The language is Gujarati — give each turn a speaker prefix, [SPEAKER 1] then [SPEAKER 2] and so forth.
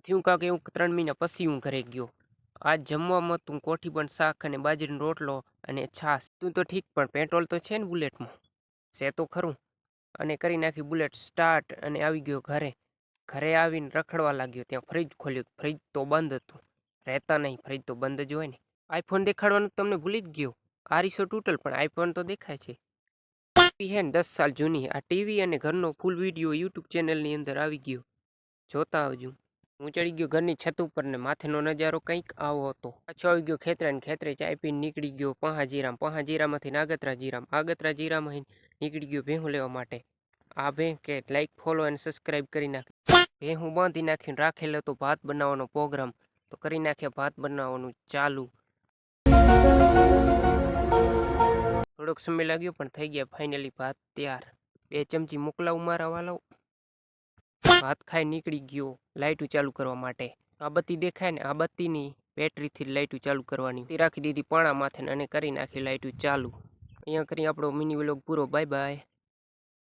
[SPEAKER 1] થયું કાંક એવું 3 મહિના પછી હું ઘરે ગયો. આજ જમવામાં તું કોઠી પણ શાક અને બાજરીનો રોટલો અને છાશ. તું તો ઠીક પણ પેટ્રોલ તો છે ને બુલેટમાં? છે તો ખરું. અને કરી નાખી બુલેટ સ્ટાર્ટ અને આવી ગયો ઘરે. ઘરે આવીને રખડવા લાગ્યો. ત્યાં ફ્રીજ ખોલ્યું. ફ્રીજ તો બંધ હતું. રહેતા નહીં, ફ્રીજ તો બંધ જ હોય ને. આઈફોન દેખાડવાનું તમને ભૂલી જ ગયો. આરીસો તૂટલ પણ આઈફોન તો દેખાય છે. ટીવી હે ને 10 સાલ જૂની. આ ટીવી અને ઘરનો ફૂલ વિડીયો યુટ્યુબ ચેનલની અંદર આવી ગયો. જોતા આવજો. હું ચડી ગયો ઘરની છત ઉપર ને માથેનો નજારો કંઈક આવો હતો. પાછો આવી ગયો ખેતરે ને ખેતરે ચાય પીને નીકળી ગયો પહાજીરામાંથી નાગત્રા જીરામાં નીકળી ગયો ભેહું લેવા માટે. આ ભેં કે લાઈક ફોલો અને સબસ્ક્રાઈબ કરી નાખ. ભેહું બાંધી નાખીને રાખેલો તો ભાત બનાવવાનો પ્રોગ્રામ. તો કરી નાખ્યા ભાત બનાવવાનું ચાલુ. થોડોક સમય લાગ્યો પણ થઈ ગયા ફાઇનલી ભાત તૈયાર. 2 ચમચી મોકલાવું મારા વાલાઓ. ભાત ખાઈ નીકળી ગયો લાઇટું ચાલુ કરવા માટે. આ બત્તી દેખાય ને, આ બત્તીની બેટરીથી લાઇટું ચાલુ કરવાની. રાખી દીધી પાણા માથે અને કરી નાખી લાઇટું ચાલુ. અહીંયા કરી આપણો મિની વ્લોગ પૂરો. Bye bye.